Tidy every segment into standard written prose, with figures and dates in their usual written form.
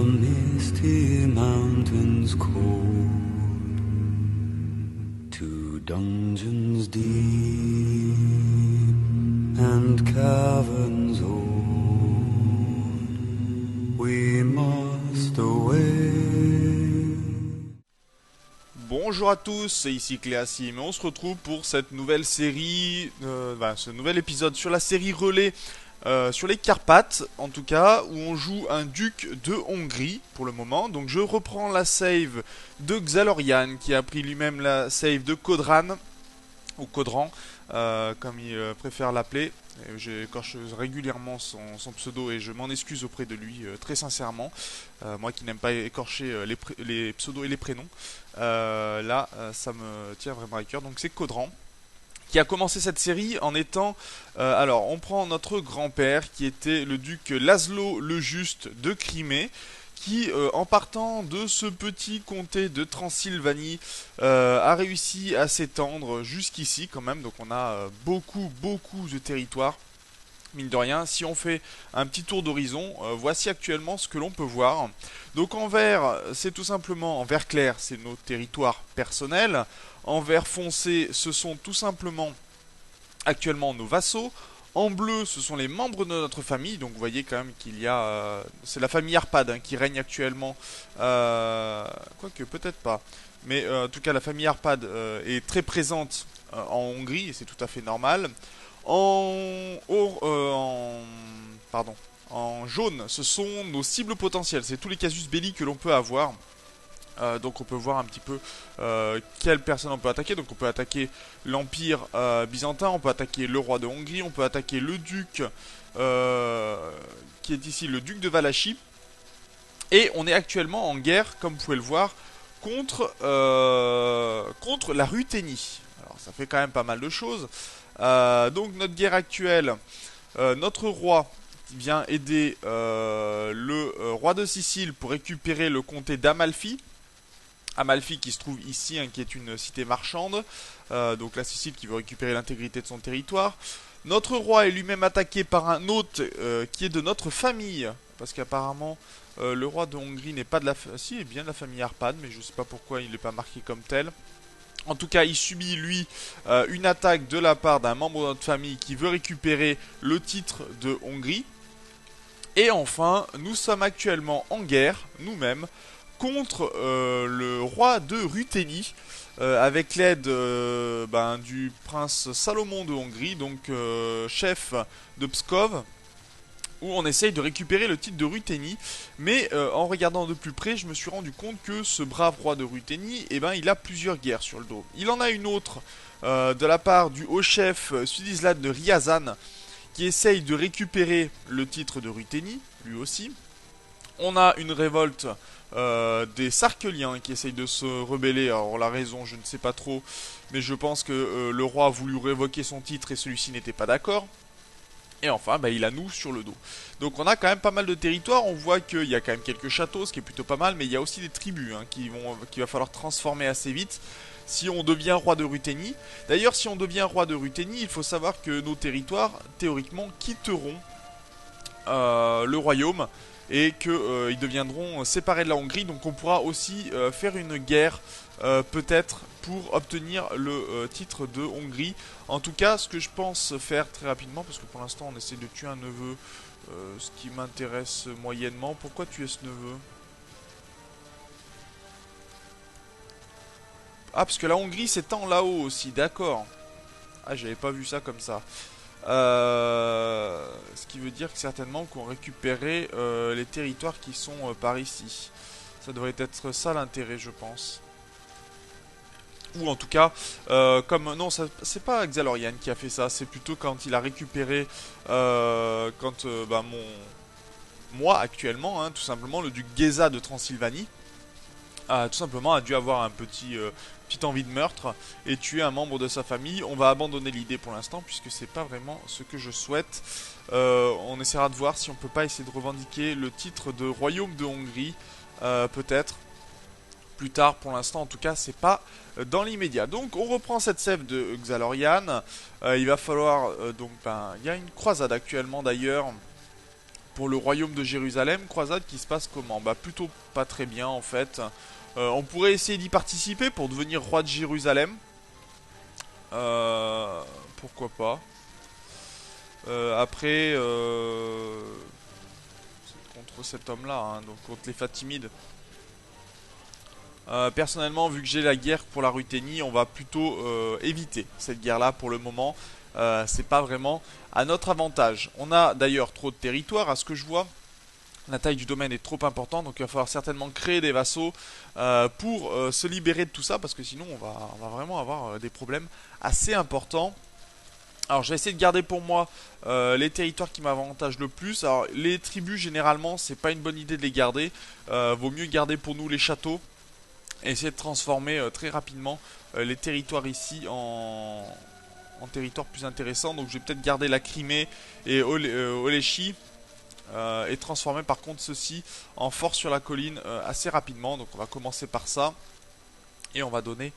misty mountains cold, to dungeons deep and caverns old, we must away. Bonjour à tous, c'est ici Cléasim et on se retrouve pour cette nouvelle série, ce nouvel épisode sur la série Relais sur les Carpates, en tout cas, où on joue un duc de Hongrie pour le moment. Donc je reprends la save de Xalorian qui a pris lui-même la save de Kodran, ou Kodran, comme il préfère l'appeler. J'écorche régulièrement son pseudo et je m'en excuse auprès de lui, très sincèrement. Moi qui n'aime pas écorcher les pseudos et les prénoms. Ça me tient vraiment à cœur. Donc c'est Kodran qui a commencé cette série en étant... alors, on prend notre grand-père qui était le duc Laszlo le Juste de Crimée, qui, en partant de ce petit comté de Transylvanie, a réussi à s'étendre jusqu'ici quand même. Donc on a beaucoup de territoire. Mine de rien, si on fait un petit tour d'horizon, voici actuellement ce que l'on peut voir. Donc en vert, c'est tout simplement, en vert clair, c'est nos territoires personnels. En vert foncé, ce sont tout simplement actuellement nos vassaux. En bleu, ce sont les membres de notre famille. Donc vous voyez quand même qu'il y a... c'est la famille Arpad qui règne actuellement. Quoique, peut-être pas. Mais en tout cas, la famille Arpad est très présente en Hongrie et c'est tout à fait normal. En jaune, ce sont nos cibles potentielles. C'est tous les casus belli que l'on peut avoir. Donc on peut voir un petit peu quelle personne on peut attaquer. Donc on peut attaquer l'Empire byzantin, on peut attaquer le roi de Hongrie, on peut attaquer le duc qui est ici le duc de Valachie. Et on est actuellement en guerre, comme vous pouvez le voir, contre la Ruthénie. Alors ça fait quand même pas mal de choses. Donc notre guerre actuelle, notre roi vient aider le roi de Sicile pour récupérer le comté d'Amalfi. Amalfi qui se trouve ici, hein, qui est une cité marchande. Donc la Sicile qui veut récupérer l'intégrité de son territoire. Notre roi est lui-même attaqué par un hôte qui est de notre famille. Parce qu'apparemment le roi de Hongrie n'est pas de la... Si, il est bien de la famille Arpad, mais je ne sais pas pourquoi il n'est pas marqué comme tel. En tout cas, il subit, lui, une attaque de la part d'un membre de notre famille qui veut récupérer le titre de Hongrie. Et enfin, nous sommes actuellement en guerre, nous-mêmes, contre le roi de Ruthénie, avec l'aide du prince Salomon de Hongrie, donc chef de Pskov, où on essaye de récupérer le titre de Ruthénie. Mais en regardant de plus près, je me suis rendu compte que ce brave roi de Ruthénie, il a plusieurs guerres sur le dos. Il en a une autre de la part du haut chef Sudislat de Ryazan, qui essaye de récupérer le titre de Ruthénie, lui aussi. On a une révolte des Sarkeliens qui essayent de se rebeller. Alors la raison, je ne sais pas trop, mais je pense que le roi a voulu révoquer son titre et celui-ci n'était pas d'accord. Et enfin, il a nous sur le dos. Donc on a quand même pas mal de territoires. On voit qu'il y a quand même quelques châteaux, ce qui est plutôt pas mal. Mais il y a aussi des tribus qu'il va falloir transformer assez vite si on devient roi de Ruthénie. D'ailleurs, si on devient roi de Ruthénie, il faut savoir que nos territoires, théoriquement, quitteront le royaume. Et qu'ils deviendront séparés de la Hongrie. Donc on pourra aussi faire une guerre peut-être pour obtenir le titre de Hongrie. En tout cas, ce que je pense faire très rapidement, parce que pour l'instant on essaie de tuer un neveu, ce qui m'intéresse moyennement. Pourquoi tuer ce neveu? Ah, parce que la Hongrie s'étend là-haut aussi, d'accord. Ah, j'avais pas vu ça comme ça. Ce qui veut dire que certainement qu'on récupérait les territoires qui sont par ici. Ça devrait être ça l'intérêt, je pense. Ou en tout cas, comme... Non, c'est pas Xalorian qui a fait ça. C'est plutôt quand il a récupéré... moi, actuellement, hein, tout simplement, le duc Géza de Transylvanie. Tout simplement a dû avoir un petite envie de meurtre et tuer un membre de sa famille. On va abandonner l'idée pour l'instant puisque c'est pas vraiment ce que je souhaite. On essaiera de voir si on peut pas essayer de revendiquer le titre de royaume de Hongrie, peut-être plus tard. Pour l'instant, en tout cas, c'est pas dans l'immédiat. Donc, on reprend cette sève de Xalorian. Il va falloir il y a une croisade actuellement d'ailleurs pour le royaume de Jérusalem, croisade qui se passe comment? Bah plutôt pas très bien en fait. On pourrait essayer d'y participer pour devenir roi de Jérusalem. Pourquoi pas. Après, c'est contre cet homme-là, hein, donc contre les Fatimides. Personnellement, vu que j'ai la guerre pour la Ruthénie, on va plutôt éviter cette guerre-là pour le moment. C'est pas vraiment à notre avantage. On a d'ailleurs trop de territoire, à ce que je vois. La taille du domaine est trop importante, donc il va falloir certainement créer des vassaux pour se libérer de tout ça, parce que sinon on va vraiment avoir des problèmes assez importants. Alors je vais essayer de garder pour moi les territoires qui m'avantagent le plus. Alors les tribus généralement c'est pas une bonne idée de les garder. Vaut mieux garder pour nous les châteaux et essayer de transformer très rapidement les territoires ici en territoires plus intéressants. Donc je vais peut-être garder la Crimée et Oléchie. Et transformer par contre ceci en fort sur la colline assez rapidement. Donc on va commencer par ça. Et on va donner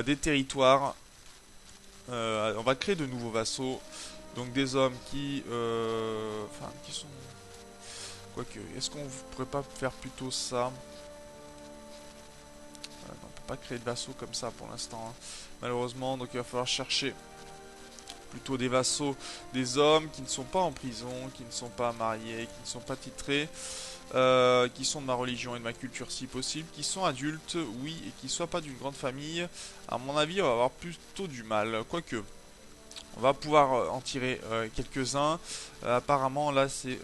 des territoires. On va créer de nouveaux vassaux. Donc des hommes qui... Enfin, qui sont... Quoique, est-ce qu'on pourrait pas faire plutôt ça? Non, on peut pas créer de vassaux comme ça pour l'instant, hein, malheureusement. Donc il va falloir chercher plutôt des vassaux, des hommes qui ne sont pas en prison, qui ne sont pas mariés, qui ne sont pas titrés, qui sont de ma religion et de ma culture si possible, qui sont adultes, oui, et qui ne soient pas d'une grande famille. À mon avis, on va avoir plutôt du mal, quoique. On va pouvoir en tirer quelques-uns. Apparemment, là, c'est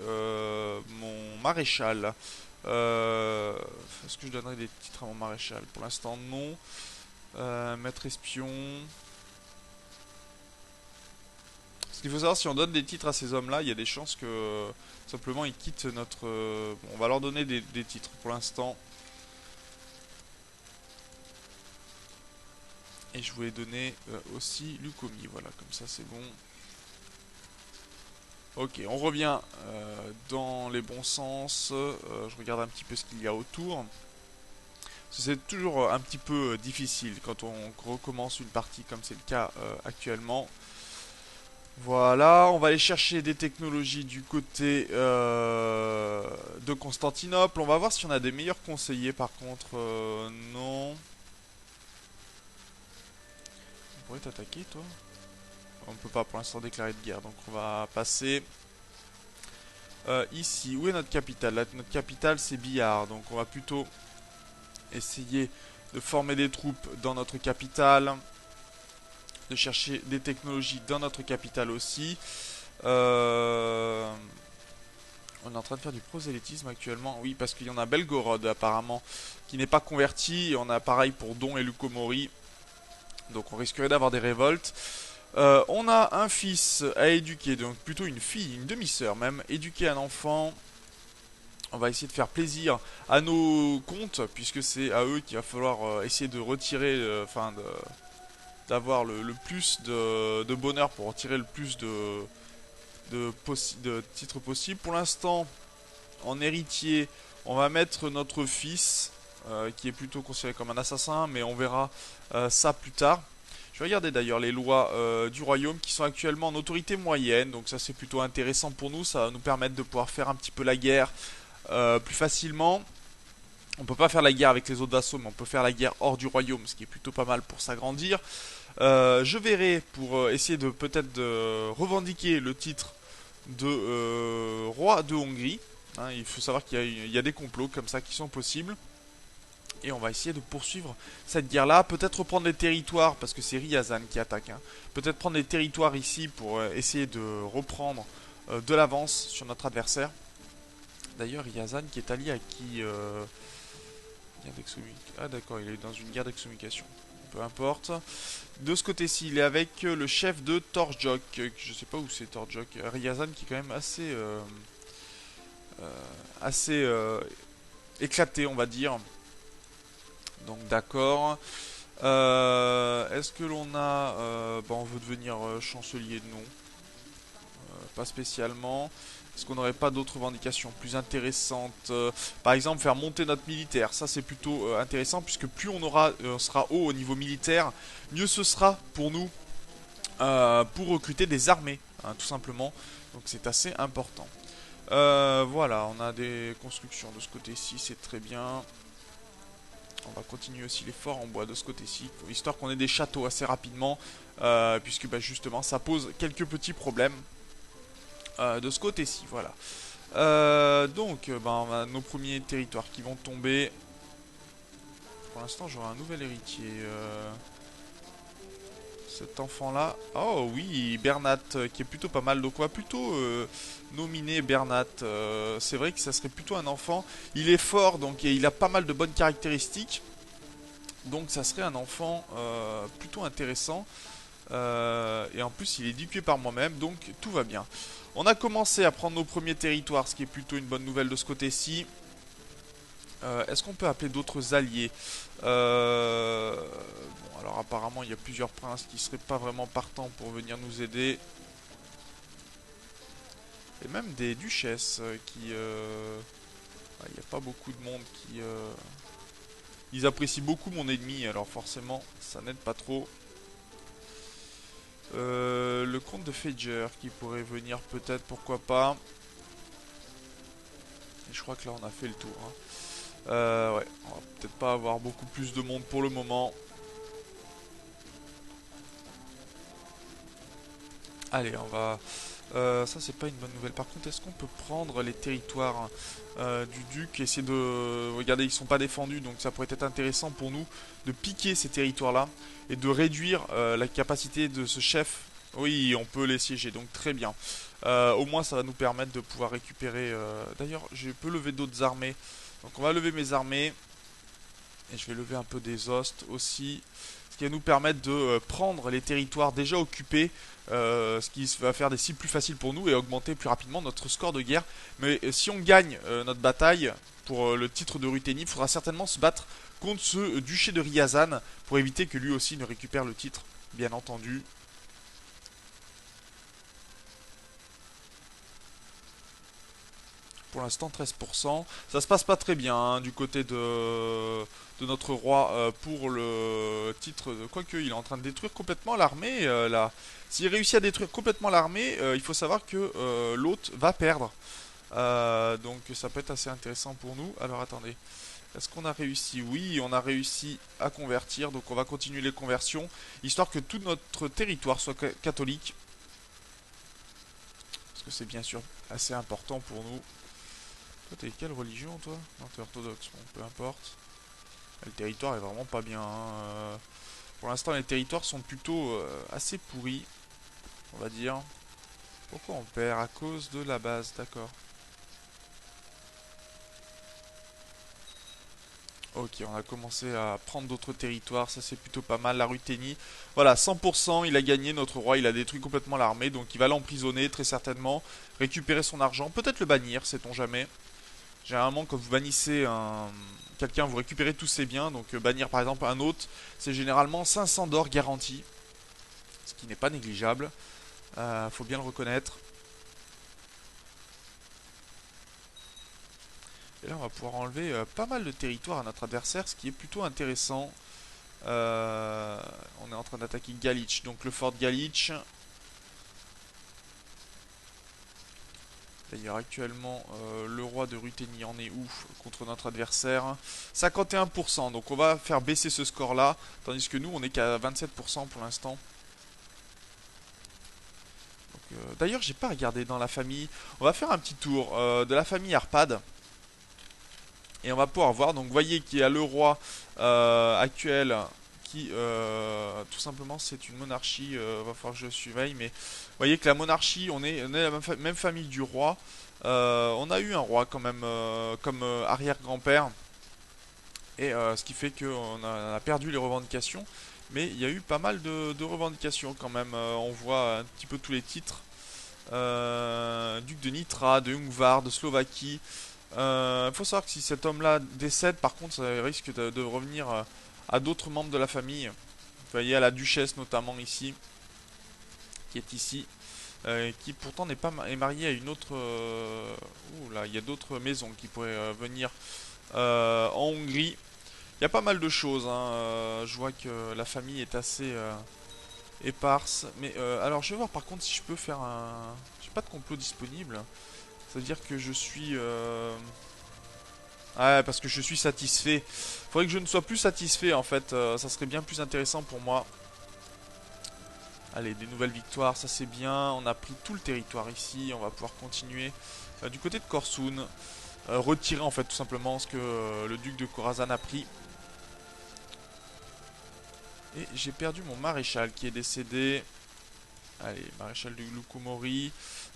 mon maréchal. Est-ce que je donnerai des titres à mon maréchal? Pour l'instant, non. Maître espion... Ce qu'il faut savoir, si on donne des titres à ces hommes-là, il y a des chances que simplement ils quittent notre... Bon, on va leur donner des titres pour l'instant. Et je voulais donner aussi Lucomi, voilà, comme ça c'est bon. Ok, on revient dans les bons sens. Je regarde un petit peu ce qu'il y a autour. C'est toujours un petit peu difficile quand on recommence une partie comme c'est le cas actuellement. Voilà, on va aller chercher des technologies du côté de Constantinople. On va voir si on a des meilleurs conseillers par contre. Non. On pourrait t'attaquer toi? On ne peut pas pour l'instant déclarer de guerre, donc on va passer ici. Où est notre capitale? Là, notre capitale c'est Billard, donc on va plutôt essayer de former des troupes dans notre capitale. De chercher des technologies dans notre capitale aussi. On est en train de faire du prosélytisme actuellement. Oui, parce qu'il y en a Belgorod apparemment qui n'est pas converti. Et on a pareil pour Don et Lukomori. Donc on risquerait d'avoir des révoltes. On a un fils à éduquer, donc plutôt une fille, une demi-sœur même, éduquer un enfant. On va essayer de faire plaisir à nos comptes, puisque c'est à eux qu'il va falloir essayer de retirer, d'avoir le plus de bonheur pour retirer le plus de titres possible. Pour l'instant, en héritier, on va mettre notre fils, qui est plutôt considéré comme un assassin, mais on verra ça plus tard. Je vais regarder d'ailleurs les lois du royaume qui sont actuellement en autorité moyenne, donc ça c'est plutôt intéressant pour nous, ça va nous permettre de pouvoir faire un petit peu la guerre plus facilement. On peut pas faire la guerre avec les autres vassaux, mais on peut faire la guerre hors du royaume, ce qui est plutôt pas mal pour s'agrandir. Je verrai pour essayer de peut-être de revendiquer le titre de roi de Hongrie. Hein, il faut savoir qu'il y a des complots comme ça qui sont possibles. Et on va essayer de poursuivre cette guerre-là. Peut-être reprendre les territoires, parce que c'est Ryazan qui attaque. Hein. Peut-être prendre les territoires ici pour essayer de reprendre de l'avance sur notre adversaire. D'ailleurs, Ryazan qui est allié à qui Ah d'accord, il est dans une guerre d'excommunication. Peu importe. De ce côté-ci, il est avec le chef de Torjok. Je sais pas où c'est Torjok. Ryazan qui est quand même assez éclaté, on va dire. Donc d'accord. Est-ce que l'on a... on veut devenir chancelier? Non. Pas spécialement. Est-ce qu'on n'aurait pas d'autres revendications plus intéressantes? Par exemple, faire monter notre militaire. Ça, c'est plutôt intéressant, puisque plus on sera haut au niveau militaire, mieux ce sera pour nous pour recruter des armées, hein, tout simplement. Donc c'est assez important. Voilà, on a des constructions de ce côté-ci, c'est très bien. On va continuer aussi les forts en bois de ce côté-ci, histoire qu'on ait des châteaux assez rapidement, puisque bah, justement ça pose quelques petits problèmes de ce côté-ci, voilà. Donc, bah, on a nos premiers territoires qui vont tomber. Pour l'instant, j'aurai un nouvel héritier. Cet enfant-là. Oh oui, Bernat, qui est plutôt pas mal. Donc on va plutôt nominer Bernat. C'est vrai que ça serait plutôt un enfant. Il est fort, donc il a pas mal de bonnes caractéristiques. Donc ça serait un enfant plutôt intéressant. Et en plus, il est éduqué par moi-même, donc tout va bien. On a commencé à prendre nos premiers territoires, ce qui est plutôt une bonne nouvelle de ce côté-ci. Est-ce qu'on peut appeler d'autres alliés? Bon, alors apparemment il y a plusieurs princes qui seraient pas vraiment partants pour venir nous aider. Et même des duchesses qui... Il n'y a pas beaucoup de monde qui... Ils apprécient beaucoup mon ennemi, alors forcément ça n'aide pas trop. Le comte de Fedger qui pourrait venir peut-être, pourquoi pas. Et je crois que là on a fait le tour. Hein. Ouais, on va peut-être pas avoir beaucoup plus de monde pour le moment. Allez, on va... ça, c'est pas une bonne nouvelle. Par contre, est-ce qu'on peut prendre les territoires du duc et essayer de... Regardez, ils sont pas défendus, donc ça pourrait être intéressant pour nous de piquer ces territoires-là et de réduire la capacité de ce chef. Oui, on peut les siéger, donc très bien. Au moins, ça va nous permettre de pouvoir récupérer... D'ailleurs, je peux lever d'autres armées. Donc on va lever mes armées. Et je vais lever un peu des Ostes aussi. Ce qui va nous permettre de prendre les territoires déjà occupés. Ce qui va faire des cibles plus faciles pour nous et augmenter plus rapidement notre score de guerre. Mais si on gagne notre bataille pour le titre de Ruthénie, il faudra certainement se battre contre ce duché de Ryazan pour éviter que lui aussi ne récupère le titre, bien entendu. Pour l'instant 13%. Ça se passe pas très bien hein, du côté de notre roi pour le titre. Quoique il est en train de détruire complètement l'armée là. S'il réussit à détruire complètement l'armée, il faut savoir que l'autre va perdre. Donc ça peut être assez intéressant pour nous. Alors attendez. Est-ce qu'on a réussi? Oui, on a réussi à convertir. Donc on va continuer les conversions. Histoire que tout notre territoire soit catholique. Parce que c'est bien sûr assez important pour nous. Toi, t'es quelle religion, toi? Non, t'es orthodoxe, bon, peu importe. Le territoire est vraiment pas bien. Hein. Pour l'instant, les territoires sont plutôt assez pourris, on va dire. Pourquoi on perd? À cause de la base, d'accord. Ok, on a commencé à prendre d'autres territoires, ça c'est plutôt pas mal. La Ruthénie, voilà, 100%, il a gagné, notre roi, il a détruit complètement l'armée, donc il va l'emprisonner très certainement, récupérer son argent, peut-être le bannir, sait-on jamais. Généralement, quand vous bannissez quelqu'un, vous récupérez tous ses biens. Donc, bannir par exemple un hôte, c'est généralement 500 d'or garanti. Ce qui n'est pas négligeable. Faut bien le reconnaître. Et là, on va pouvoir enlever pas mal de territoire à notre adversaire, ce qui est plutôt intéressant. On est en train d'attaquer Galich, donc le fort de Galich. D'ailleurs, actuellement, le roi de Ruthénie en est où contre notre adversaire? 51%, donc on va faire baisser ce score-là, tandis que nous, on est qu'à 27% pour l'instant. D'ailleurs, j'ai pas regardé dans la famille. On va faire un petit tour de la famille Arpad. Et on va pouvoir voir, donc vous voyez qu'il y a le roi actuel qui, tout simplement, c'est une monarchie. Va falloir que je surveille, mais vous voyez que la monarchie, on est la même famille du roi. On a eu un roi quand même comme arrière-grand-père. Et ce qui fait qu'on a perdu les revendications. Mais il y a eu pas mal de revendications quand même. On voit un petit peu tous les titres. Duc de Nitra, de Ungvar, de Slovaquie. Il faut savoir que si cet homme-là décède, par contre, ça risque de revenir à d'autres membres de la famille. Vous voyez, à la duchesse notamment ici, qui est ici, qui pourtant n'est pas est mariée à une autre. Ouh là, il y a d'autres maisons qui pourraient venir en Hongrie. Il y a pas mal de choses. Hein. Je vois que la famille est assez éparse. Mais alors, je vais voir par contre si je peux faire un. J'ai pas de complot disponible. Ça veut dire que je suis... Ouais, parce que je suis satisfait. Faudrait que je ne sois plus satisfait en fait. Ça serait bien plus intéressant pour moi. Allez, des nouvelles victoires, ça c'est bien. On a pris tout le territoire ici. On va pouvoir continuer. Du côté de Korsun. Retirer en fait tout simplement ce que le duc de Khorasan a pris. Et j'ai perdu mon maréchal qui est décédé. Allez, maréchal du Lukumori.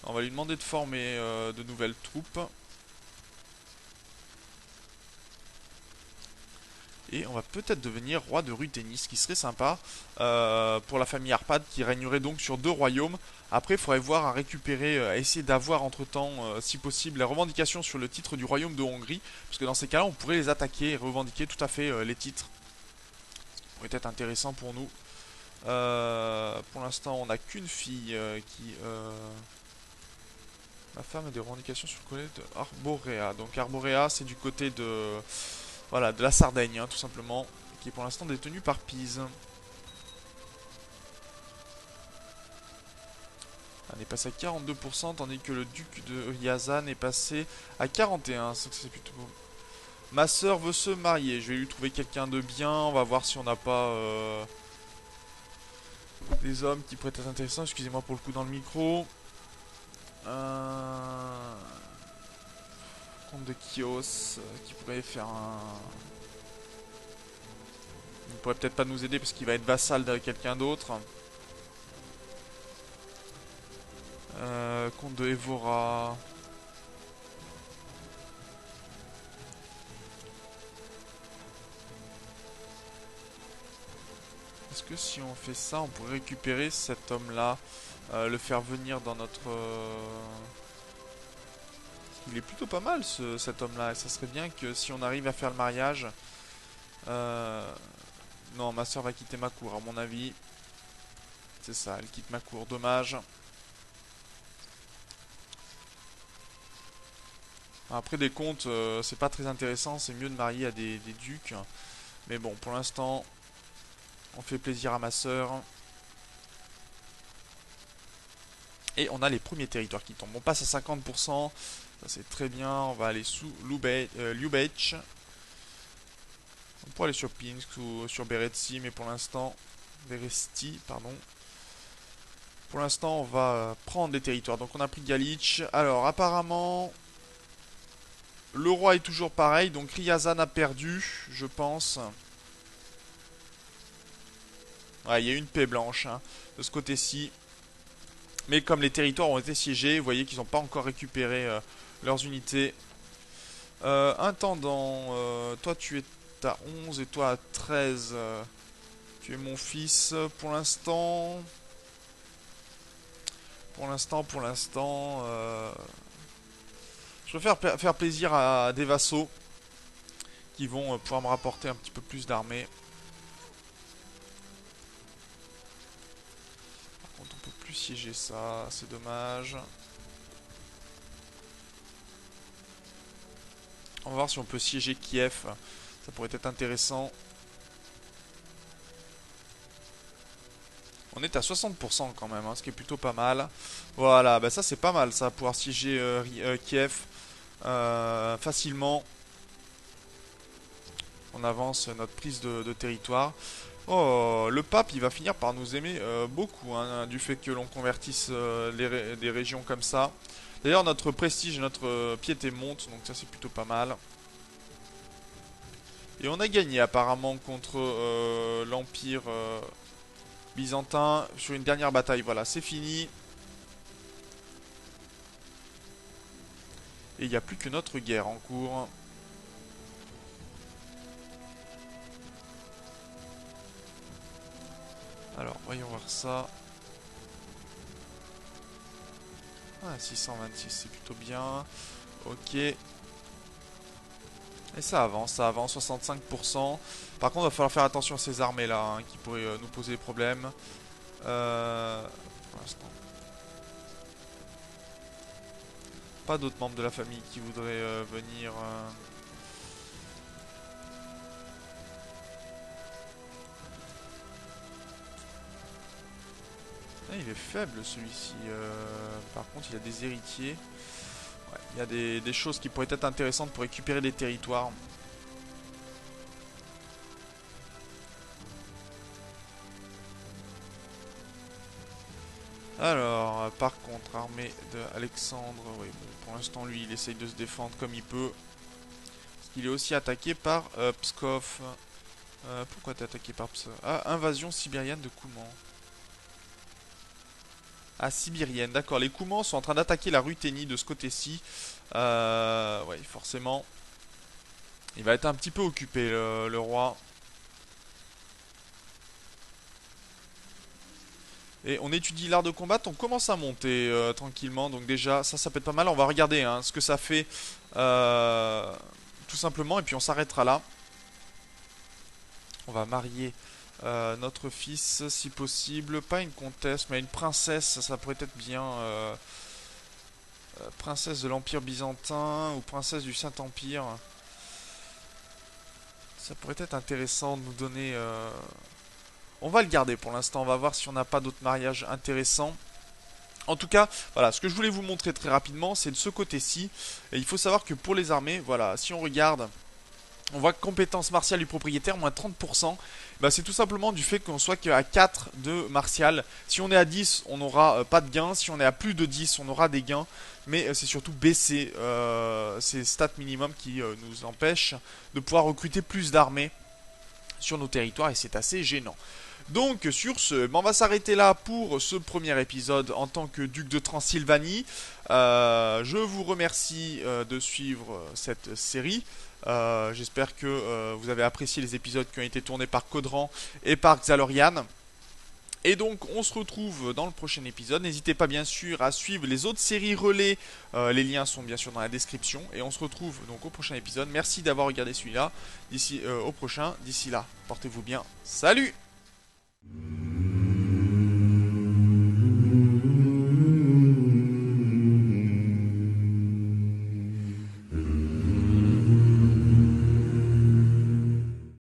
On va lui demander de former de nouvelles troupes. Et on va peut-être devenir roi de Ruthénis, ce qui serait sympa pour la famille Arpad, qui régnerait donc sur 2 royaumes. Après, il faudrait voir à récupérer, à essayer d'avoir entre-temps, si possible, les revendications sur le titre du royaume de Hongrie. Parce que dans ces cas-là, on pourrait les attaquer et revendiquer tout à fait les titres. Ça pourrait être intéressant pour nous. Pour l'instant, on n'a qu'une fille qui... Ma femme a des revendications sur le côté de Arborea. Donc Arborea, c'est du côté de... Voilà, de la Sardaigne, hein, tout simplement. Qui est pour l'instant détenue par Pise. On est passé à 42%, tandis que le duc de Ryazan est passé à 41%. C'est plutôt beau. Ma soeur veut se marier. Je vais lui trouver quelqu'un de bien. On va voir si on n'a pas des hommes qui pourraient être intéressants. Excusez-moi pour le coup dans le micro. Comte de Chios qui pourrait faire un... Il pourrait peut-être pas nous aider parce qu'il va être vassal de quelqu'un d'autre. Comte de Evora. Est-ce que si on fait ça, on pourrait récupérer cet homme-là, le faire venir dans notre... Il est plutôt pas mal cet homme-là, et ça serait bien que si on arrive à faire le mariage... Non, ma soeur va quitter ma cour, à mon avis. C'est ça, elle quitte ma cour, dommage. Après des comtes, c'est pas très intéressant, c'est mieux de marier à des ducs. Mais bon, pour l'instant, on fait plaisir à ma soeur. Et on a les premiers territoires qui tombent. On passe à 50%, ça c'est très bien. On va aller sous Lubech. On pourrait aller sur Pinsk ou sur Beretsy, mais pour l'instant, Beresti, pardon. Pour l'instant, on va prendre des territoires. Donc on a pris Galich. Alors apparemment, le roi est toujours pareil. Donc Ryazan a perdu, je pense. Ouais, il y a une paix blanche hein, de ce côté-ci. Mais comme les territoires ont été siégés, vous voyez qu'ils n'ont pas encore récupéré leurs unités. Intendant, toi tu es à 11 et toi à 13. Tu es mon fils pour l'instant. Pour l'instant. Je préfère faire plaisir à des vassaux qui vont pouvoir me rapporter un petit peu plus d'armées. Par contre, on peut plus siéger ça, c'est dommage. On va voir si on peut siéger Kiev. Ça pourrait être intéressant. On est à 60% quand même, hein, ce qui est plutôt pas mal. Voilà, bah ça c'est pas mal ça, pouvoir siéger Kiev facilement. On avance notre prise de territoire. Oh, le pape il va finir par nous aimer beaucoup, hein, du fait que l'on convertisse des régions comme ça. D'ailleurs notre prestige et notre piété montent, donc ça c'est plutôt pas mal. Et on a gagné apparemment contre l'Empire byzantin sur une dernière bataille. Voilà, c'est fini. Et il n'y a plus que notre guerre en cours. Alors, voyons voir ça. Ah, 626, c'est plutôt bien. Ok. Et ça avance, 65%. Par contre, il va falloir faire attention à ces armées-là, hein, qui pourraient nous poser des problèmes. Pour l'instant. Pas d'autres membres de la famille qui voudraient venir... Ah, il est faible celui-ci. Par contre, il a des héritiers. Ouais, Il y a des choses qui pourraient être intéressantes pour récupérer des territoires. Alors, par contre, armée d'Alexandre, oui, bon, pour l'instant, lui, il essaye de se défendre comme il peut. Parce qu'il est aussi attaqué par Pskov. Pourquoi t'es attaqué par Pskov? Ah, invasion sibérienne de Kouman. Ah, sibérienne, d'accord. Les Koumans sont en train d'attaquer la Ruthénie de ce côté-ci. Ouais, forcément. Il va être un petit peu occupé, le roi. Et on étudie l'art de combattre, on commence à monter tranquillement. Donc déjà, ça peut être pas mal. On va regarder hein, ce que ça fait tout simplement. Et puis on s'arrêtera là. On va marier notre fils si possible. Pas une comtesse, mais une princesse. Ça pourrait être bien. Princesse de l'Empire byzantin ou princesse du Saint-Empire. Ça pourrait être intéressant de nous donner... On va le garder pour l'instant, on va voir si on n'a pas d'autres mariages intéressants. En tout cas, voilà, ce que je voulais vous montrer très rapidement, c'est de ce côté-ci. Et il faut savoir que pour les armées, voilà, si on regarde, on voit que compétence martiale du propriétaire, moins 30%. Bah, c'est tout simplement du fait qu'on soit qu'à 4 de martial. Si on est à 10, on n'aura pas de gains. Si on est à plus de 10, on aura des gains. Mais c'est surtout baisser ces stats minimum qui nous empêchent de pouvoir recruter plus d'armées sur nos territoires. Et c'est assez gênant. Donc sur ce, on va s'arrêter là pour ce premier épisode en tant que duc de Transylvanie. Je vous remercie de suivre cette série. J'espère que vous avez apprécié les épisodes qui ont été tournés par Codran et par Xalorian. Et donc on se retrouve dans le prochain épisode. N'hésitez pas bien sûr à suivre les autres séries relais. Les liens sont bien sûr dans la description. Et on se retrouve donc au prochain épisode. Merci d'avoir regardé celui-là. D'ici au prochain. D'ici là, portez-vous bien. Salut!